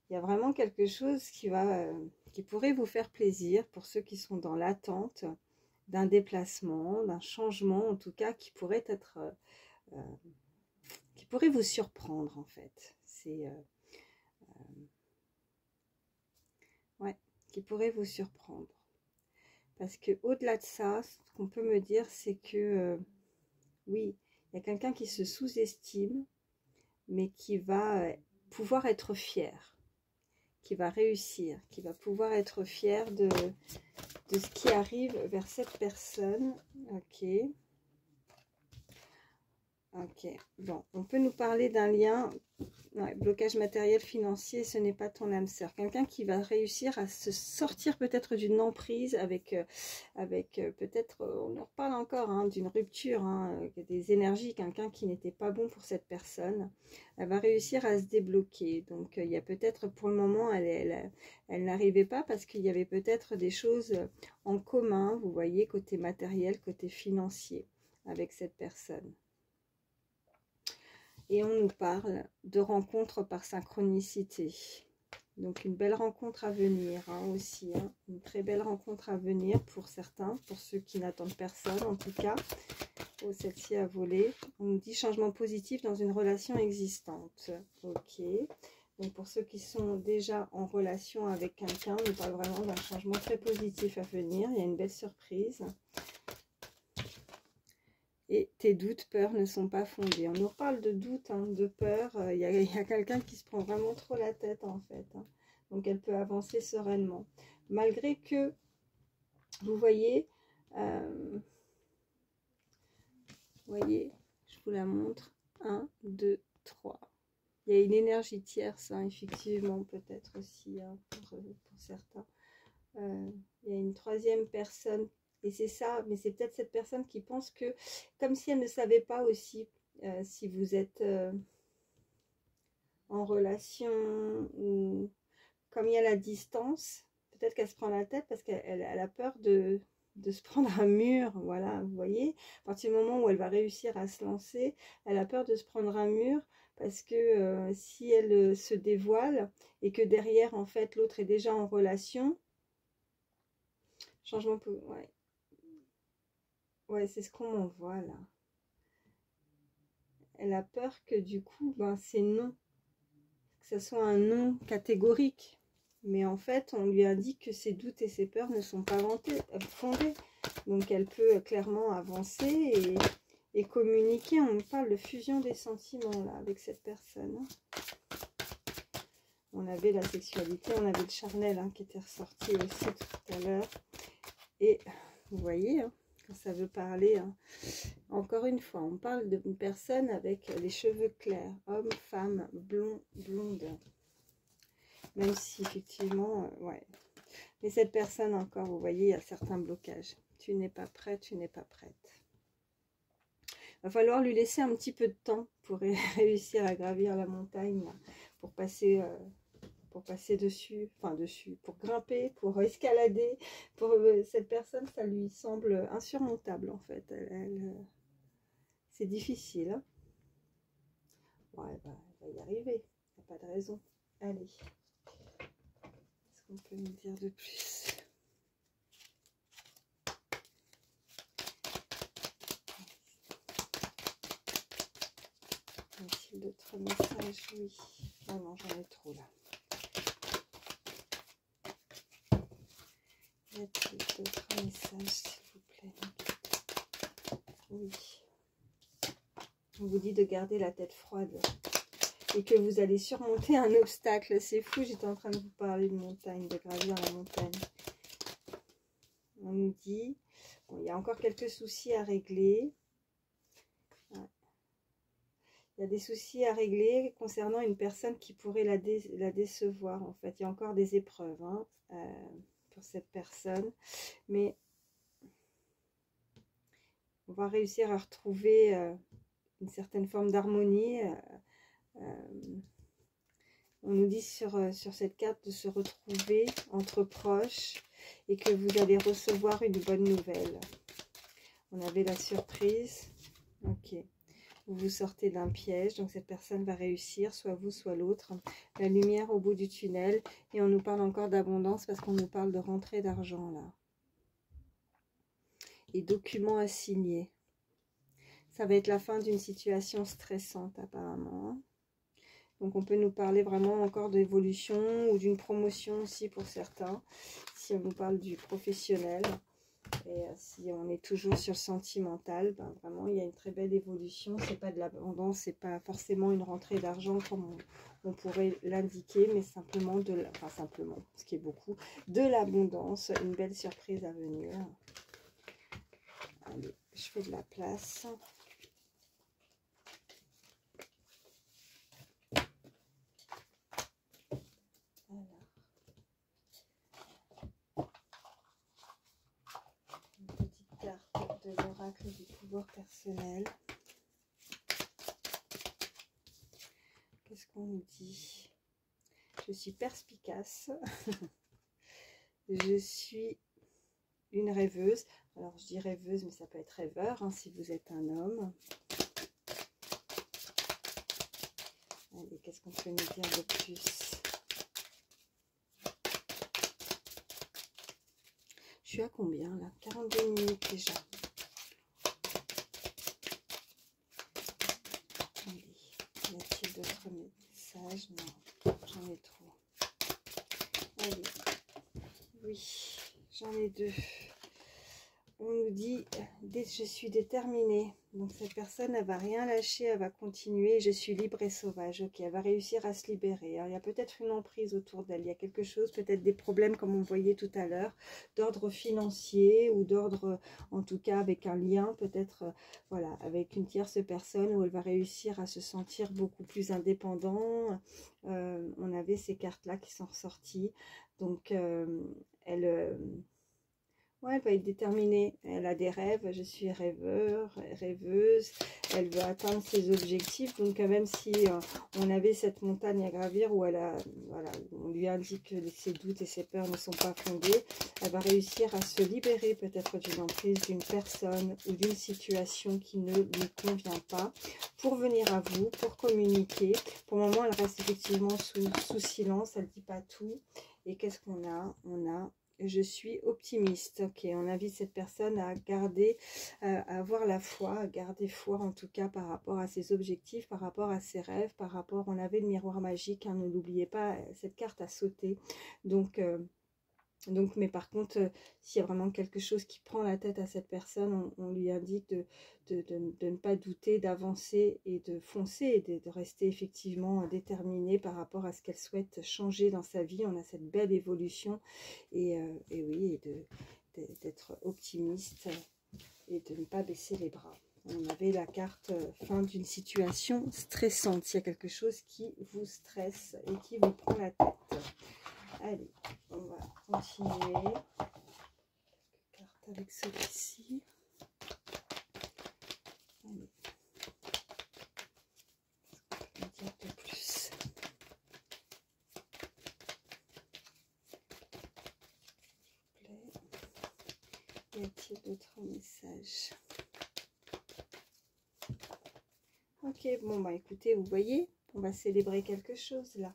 A: Il y a vraiment quelque chose qui pourrait vous faire plaisir pour ceux qui sont dans l'attente d'un déplacement, d'un changement en tout cas, qui pourrait être, qui pourrait vous surprendre en fait. C'est ouais, qui pourrait vous surprendre. Parce que au-delà de ça, ce qu'on peut me dire, c'est que oui, il y a quelqu'un qui se sous-estime, mais qui va pouvoir être fier, qui va réussir, qui va pouvoir être fier de ce qui arrive vers cette personne. Ok. Ok. Bon, on peut nous parler d'un lien. Ouais, blocage matériel, financier, ce n'est pas ton âme sœur. Quelqu'un qui va réussir à se sortir peut-être d'une emprise avec peut-être, on en reparle encore, hein, d'une rupture, hein, des énergies, quelqu'un qui n'était pas bon pour cette personne. Elle va réussir à se débloquer. Donc, il y a peut-être pour le moment, elle n'arrivait pas parce qu'il y avait peut-être des choses en commun, vous voyez, côté matériel, côté financier, avec cette personne. Et on nous parle de rencontres par synchronicité. Donc une belle rencontre à venir, hein, aussi. Hein, une très belle rencontre à venir pour certains, pour ceux qui n'attendent personne en tout cas. Oh, celle-ci a volé. On nous dit changement positif dans une relation existante. Ok. Donc pour ceux qui sont déjà en relation avec quelqu'un, on nous parle vraiment d'un changement très positif à venir. Il y a une belle surprise. Et tes doutes, peurs ne sont pas fondés. On nous reparle de doutes, hein, de peur. Il y a quelqu'un qui se prend vraiment trop la tête, en fait. Hein. Donc, elle peut avancer sereinement. Malgré que, vous voyez, je vous la montre. 1, 2, 3. Il y a une énergie tierce, hein, effectivement, peut-être aussi, hein, pour certains. Il y a une troisième personne. Et c'est ça, mais c'est peut-être cette personne qui pense que, comme si elle ne savait pas aussi si vous êtes en relation ou comme il y a la distance, peut-être qu'elle se prend la tête parce qu'elle a peur de se prendre un mur, voilà, vous voyez. À partir du moment où elle va réussir à se lancer, elle a peur de se prendre un mur parce que si elle se dévoile et que derrière, en fait, l'autre est déjà en relation, changement, ouais. Ouais, c'est ce qu'on m'envoie là. Elle a peur que du coup, ben, c'est non. Que ce soit un non catégorique. Mais en fait, on lui indique que ses doutes et ses peurs ne sont pas fondés. Donc elle peut clairement avancer et communiquer. On nous parle de fusion des sentiments là avec cette personne. On avait la sexualité, on avait le charnel hein, qui était ressorti aussi tout à l'heure. Et vous voyez, hein, quand ça veut parler, hein, encore une fois, on parle d'une personne avec les cheveux clairs, homme, femme, blond, blonde. Même si effectivement, ouais, Mais cette personne encore, vous voyez, il y a certains blocages. Tu n'es pas prêt, tu n'es pas prête. Il va falloir lui laisser un petit peu de temps pour réussir à gravir la montagne, là, pour passer dessus, enfin dessus, pour grimper, pour escalader. Pour cette personne, ça lui semble insurmontable en fait. C'est difficile. Hein, ouais, bah, elle va y arriver, il n'y a pas de raison. Allez, qu'est-ce qu'on peut nous dire de plus? Y a-t-il d'autres messages? Oui. Oh non, j'en ai trop là. Y a-t-il d'autres messages, s'il vous plaît? Oui. On vous dit de garder la tête froide et que vous allez surmonter un obstacle. C'est fou, j'étais en train de vous parler de montagne, de gravir la montagne. On nous dit, bon, il y a encore quelques soucis à régler. Ouais. Il y a des soucis à régler concernant une personne qui pourrait la décevoir. En fait, il y a encore des épreuves hein, pour cette personne. Mais on va réussir à retrouver une certaine forme d'harmonie. On nous dit sur cette carte de se retrouver entre proches et que vous allez recevoir une bonne nouvelle. On avait la surprise. Ok. Vous vous sortez d'un piège, donc cette personne va réussir, soit vous, soit l'autre. La lumière au bout du tunnel. Et on nous parle encore d'abondance parce qu'on nous parle de rentrée d'argent là. Et documents à signer. Ça va être la fin d'une situation stressante apparemment. Donc on peut nous parler vraiment encore d'évolution ou d'une promotion aussi pour certains. Si on nous parle du professionnel. Et si on est toujours sur le sentimental, ben vraiment il y a une très belle évolution. C'est pas de l'abondance, c'est pas forcément une rentrée d'argent comme on pourrait l'indiquer, mais simplement enfin simplement, ce qui est beaucoup, de l'abondance, une belle surprise à venir. Allez, je fais de la place. De l'oracle du pouvoir personnel. Qu'est-ce qu'on nous dit? Je suis perspicace. Je suis une rêveuse. Alors je dis rêveuse, mais ça peut être rêveur hein, si vous êtes un homme. Allez, qu'est-ce qu'on peut nous dire de plus? Je suis à combien là? 42 minutes déjà. Y a-t-il d'autres messages? Non, j'en ai trop. Allez, oui, j'en ai deux. On nous dit, je suis déterminée. Donc cette personne, elle va rien lâcher, elle va continuer. Je suis libre et sauvage. Ok, elle va réussir à se libérer. Alors, il y a peut-être une emprise autour d'elle. Il y a quelque chose, peut-être des problèmes, comme on voyait tout à l'heure, d'ordre financier ou d'ordre, en tout cas, avec un lien, peut-être, voilà, avec une tierce personne où elle va réussir à se sentir beaucoup plus indépendant. On avait ces cartes-là qui sont ressorties. Donc, ouais, elle va être déterminée. Elle a des rêves. Je suis rêveuse. Elle veut atteindre ses objectifs. Donc, même si on avait cette montagne à gravir où voilà, on lui indique que ses doutes et ses peurs ne sont pas fondés, elle va réussir à se libérer peut-être d'une emprise, d'une personne ou d'une situation qui ne lui convient pas pour venir à vous, pour communiquer. Pour le moment, elle reste effectivement sous silence. Elle ne dit pas tout. Et qu'est-ce qu'on a? On a je suis optimiste. Ok, on invite cette personne à garder, à avoir la foi, à garder foi en tout cas par rapport à ses objectifs, par rapport à ses rêves, par rapport, on avait le miroir magique, hein, ne l'oubliez pas, cette carte a sauté. Donc, mais par contre, s'il y a vraiment quelque chose qui prend la tête à cette personne, on lui indique de ne pas douter, d'avancer et de foncer, et de rester effectivement déterminée par rapport à ce qu'elle souhaite changer dans sa vie. On a cette belle évolution et oui, d'être optimiste et de ne pas baisser les bras. On avait la carte fin d'une situation stressante. S'il y a quelque chose qui vous stresse et qui vous prend la tête. Allez, on va continuer. Quelques cartes avec celui-ci. Allez. Un peu plus. Y a-t-il d'autres messages? Ok, bon bah écoutez, vous voyez, on va célébrer quelque chose là.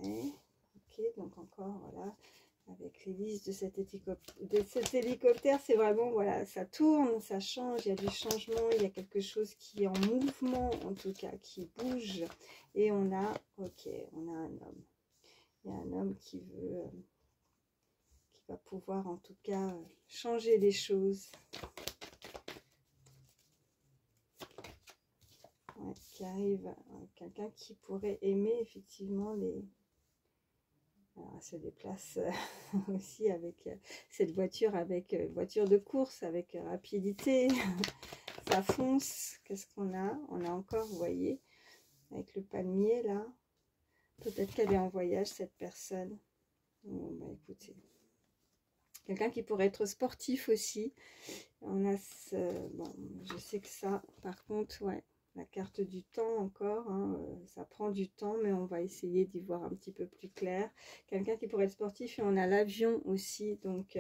A: Ouais, ok, donc encore voilà, avec l'hélice de cet hélicoptère, c'est vraiment voilà, ça tourne, ça change, il y a du changement, il y a quelque chose qui est en mouvement en tout cas, qui bouge. Et on a, ok, on a un homme. Il y a un homme qui veut, qui va pouvoir en tout cas changer les choses. Ouais, qui arrive, quelqu'un qui pourrait aimer effectivement les... Alors, elle se déplace aussi avec cette voiture, avec voiture de course, avec rapidité. Ça fonce. Qu'est-ce qu'on a? On a encore, vous voyez, avec le palmier là. Peut-être qu'elle est en voyage, cette personne. Bon, bah écoutez. Quelqu'un qui pourrait être sportif aussi. On a ce... Bon, je sais que ça, par contre, ouais. La carte du temps encore, hein, ça prend du temps, mais on va essayer d'y voir un petit peu plus clair. Quelqu'un qui pourrait être sportif, et on a l'avion aussi, donc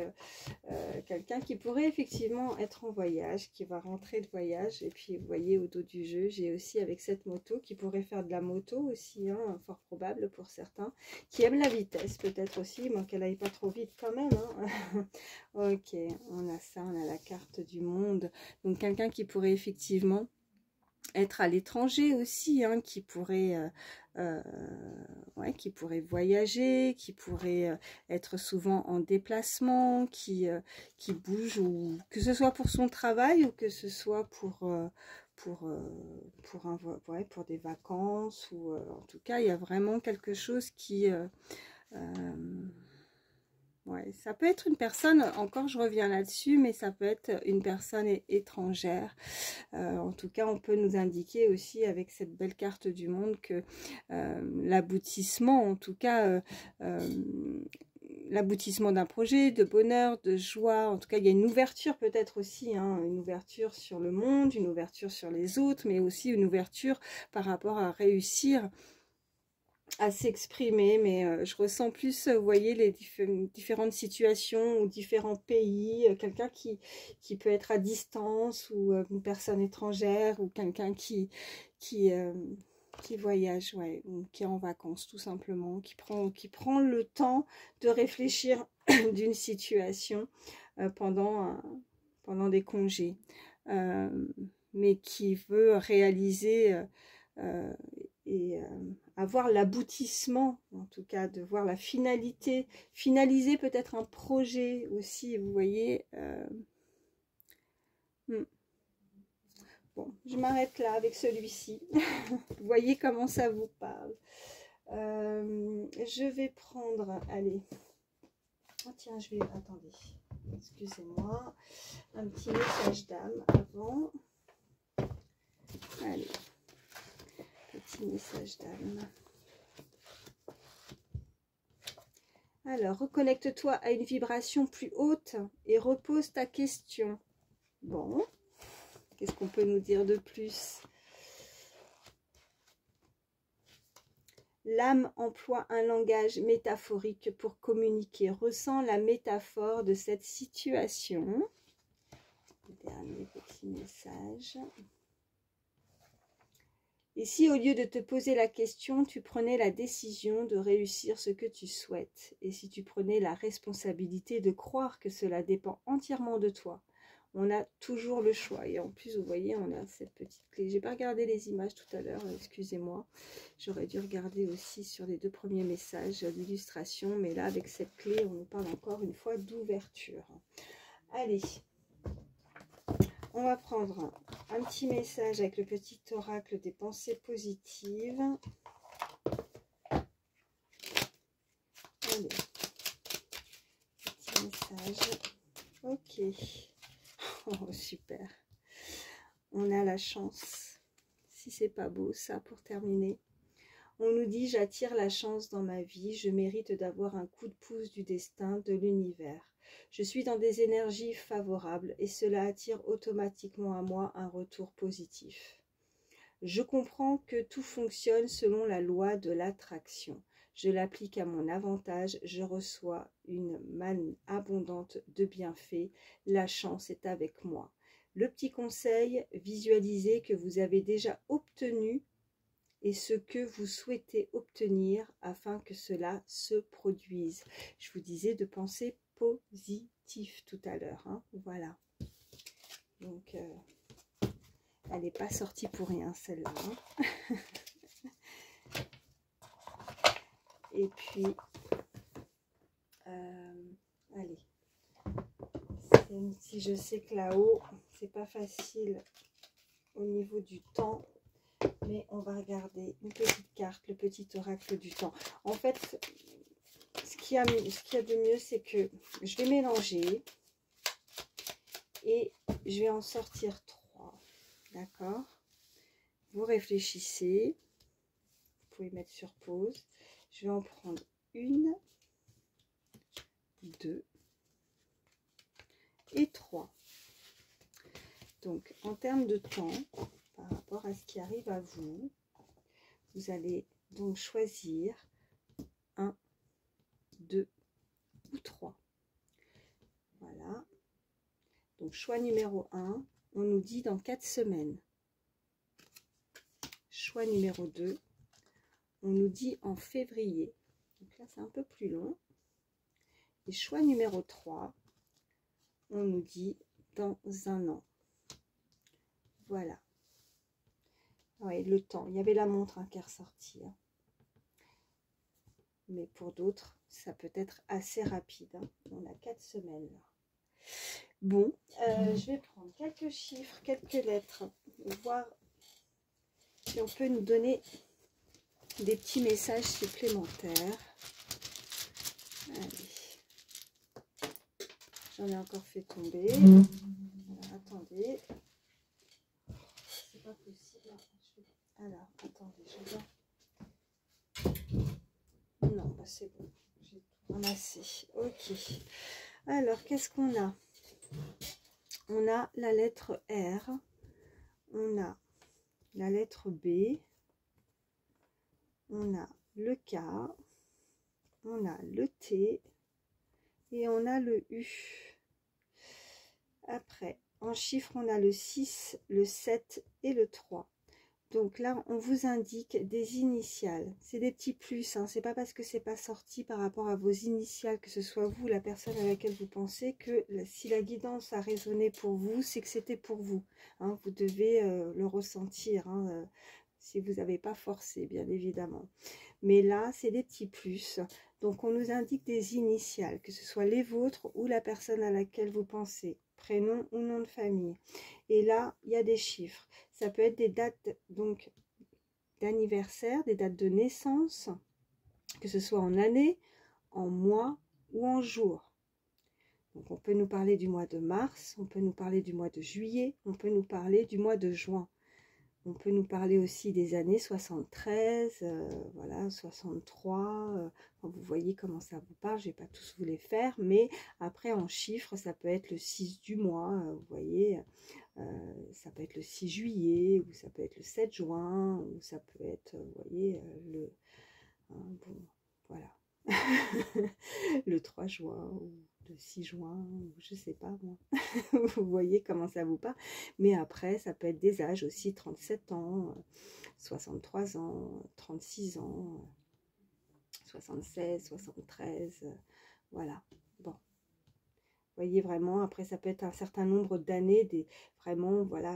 A: quelqu'un qui pourrait effectivement être en voyage, qui va rentrer de voyage. Et puis vous voyez au dos du jeu, j'ai aussi avec cette moto, qui pourrait faire de la moto aussi, hein, fort probable pour certains, qui aime la vitesse peut-être aussi, mais qu'elle n'aille pas trop vite quand même. Hein. Ok, on a ça, on a la carte du monde, donc quelqu'un qui pourrait effectivement être à l'étranger aussi, hein, qui pourrait voyager, qui pourrait être souvent en déplacement, qui bouge, ou que ce soit pour son travail ou que ce soit pour des vacances, ou en tout cas il y a vraiment quelque chose qui ouais, ça peut être une personne, encore je reviens là-dessus, mais ça peut être une personne étrangère. En tout cas, on peut nous indiquer aussi avec cette belle carte du monde que l'aboutissement, en tout cas, l'aboutissement d'un projet, de bonheur, de joie, en tout cas, il y a une ouverture peut-être aussi, hein, une ouverture sur le monde, une ouverture sur les autres, mais aussi une ouverture par rapport à réussir à s'exprimer, mais je ressens plus, vous voyez, les différentes situations ou différents pays, quelqu'un qui peut être à distance, ou une personne étrangère, ou quelqu'un qui voyage, ouais, ou qui est en vacances tout simplement, qui prend le temps de réfléchir d'une situation pendant des congés, mais qui veut réaliser et avoir l'aboutissement, en tout cas de voir la finalité, finaliser peut-être un projet aussi, vous voyez. Bon, je m'arrête là avec celui-ci. Vous voyez comment ça vous parle. Je vais prendre, allez, oh tiens, je vais, attendez, excusez-moi, un petit message d'âme avant. Allez, petit message d'âme. Alors, reconnecte-toi à une vibration plus haute et repose ta question. Bon, qu'est-ce qu'on peut nous dire de plus? L'âme emploie un langage métaphorique pour communiquer. Ressens la métaphore de cette situation. Dernier petit message. Et si au lieu de te poser la question, tu prenais la décision de réussir ce que tu souhaites, et si tu prenais la responsabilité de croire que cela dépend entièrement de toi, on a toujours le choix. Et en plus, vous voyez, on a cette petite clé. J'ai pas regardé les images tout à l'heure, excusez-moi. J'aurais dû regarder aussi sur les deux premiers messages d'illustration, mais là, avec cette clé, on nous parle encore une fois d'ouverture. Allez. On va prendre un petit message avec le petit oracle des pensées positives. Allez, petit message. Ok. Oh, super. On a la chance. Si c'est pas beau, ça, pour terminer. On nous dit, j'attire la chance dans ma vie, je mérite d'avoir un coup de pouce du destin, de l'univers. Je suis dans des énergies favorables et cela attire automatiquement à moi un retour positif. Je comprends que tout fonctionne selon la loi de l'attraction. Je l'applique à mon avantage, je reçois une manne abondante de bienfaits. La chance est avec moi. Le petit conseil, visualisez que vous avez déjà obtenu et ce que vous souhaitez obtenir afin que cela se produise. Je vous disais de penser positif tout à l'heure. Hein, voilà. Donc, elle n'est pas sortie pour rien, celle-là. Hein. Et puis, allez. Si je sais que là-haut, c'est pas facile au niveau du temps, mais on va regarder une petite carte, le petit oracle du temps. En fait, ce qu'il y a de mieux, c'est que je vais mélanger et je vais en sortir 3. D'accord? Vous réfléchissez. Vous pouvez mettre sur pause. Je vais en prendre 1, 2 et 3. Donc, en termes de temps, par rapport à ce qui arrive à vous, vous allez donc choisir 1, 2 ou 3. Voilà. Donc, choix numéro 1, on nous dit dans 4 semaines. Choix numéro 2, on nous dit en février. Donc là, c'est un peu plus long. Et choix numéro 3, on nous dit dans 1 an. Voilà. Ouais, le temps. Il y avait la montre qui est ressortie. Hein. Mais pour d'autres, ça peut être assez rapide. Hein. On a 4 semaines là. Bon, je vais prendre quelques chiffres, quelques lettres, voir si on peut nous donner des petits messages supplémentaires. Allez. J'en ai encore fait tomber. Alors, attendez. C'est pas possible. Alors, attendez, je vais... Non, bah c'est bon. J'ai ramassé. Ok. Alors, qu'est-ce qu'on a? On a la lettre R. On a la lettre B. On a le K. On a le T. Et on a le U. Après, en chiffres, on a le 6, le 7 et le 3. Donc là, on vous indique des initiales. C'est des petits plus. Hein. C'est pas parce que c'est pas sorti par rapport à vos initiales, que ce soit vous, la personne à laquelle vous pensez, que si la guidance a résonné pour vous, c'est que c'était pour vous. Hein. Vous devez le ressentir. Hein, si vous n'avez pas forcé, bien évidemment. Mais là, c'est des petits plus. Donc, on nous indique des initiales, que ce soit les vôtres ou la personne à laquelle vous pensez. Prénom ou nom de famille. Et là, il y a des chiffres. Ça peut être des dates donc d'anniversaire, des dates de naissance, que ce soit en année, en mois ou en jours. Donc, on peut nous parler du mois de mars, on peut nous parler du mois de juillet, on peut nous parler du mois de juin. On peut nous parler aussi des années 73, voilà, 63. Vous voyez comment ça vous parle. Je ne vais pas tous vous les faire, mais après en chiffres, ça peut être le 6 du mois, vous voyez. Ça peut être le 6 juillet, ou ça peut être le 7 juin, ou ça peut être, vous voyez, bon, voilà. le 3 juin, ou le 6 juin, je sais pas moi. Vous voyez comment ça vous parle. Mais après, ça peut être des âges aussi, 37 ans, 63 ans, 36 ans, 76, 73, voilà. Bon. Vous voyez vraiment, après ça peut être un certain nombre d'années, vraiment, voilà,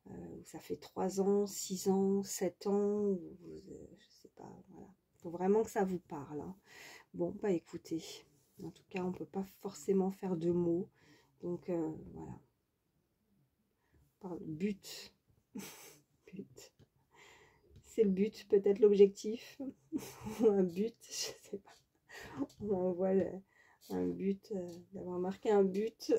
A: où ça fait 3 ans, 6 ans, 7 ans, je sais pas, voilà. Il faut vraiment que ça vous parle. Hein. Bon, bah écoutez, en tout cas, on ne peut pas forcément faire de mots. Donc, voilà. On parle but. But. C'est le but, peut-être l'objectif. Ou un but, je sais pas. On envoie un but, d'avoir marqué un but.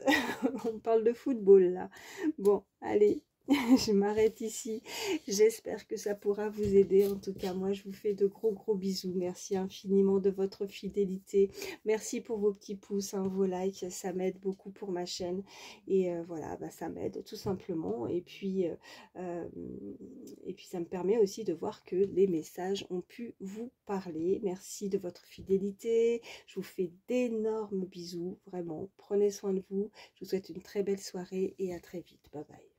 A: On parle de football, là. Bon, allez, Je m'arrête ici. J'espère que ça pourra vous aider. En tout cas, moi, je vous fais de gros bisous. Merci infiniment de votre fidélité. Merci pour vos petits pouces, hein, vos likes. Ça m'aide beaucoup pour ma chaîne. Et voilà, bah, ça m'aide tout simplement. Et puis, ça me permet aussi de voir que les messages ont pu vous parler. Merci de votre fidélité. Je vous fais d'énormes bisous. Vraiment, prenez soin de vous. Je vous souhaite une très belle soirée et à très vite. Bye bye.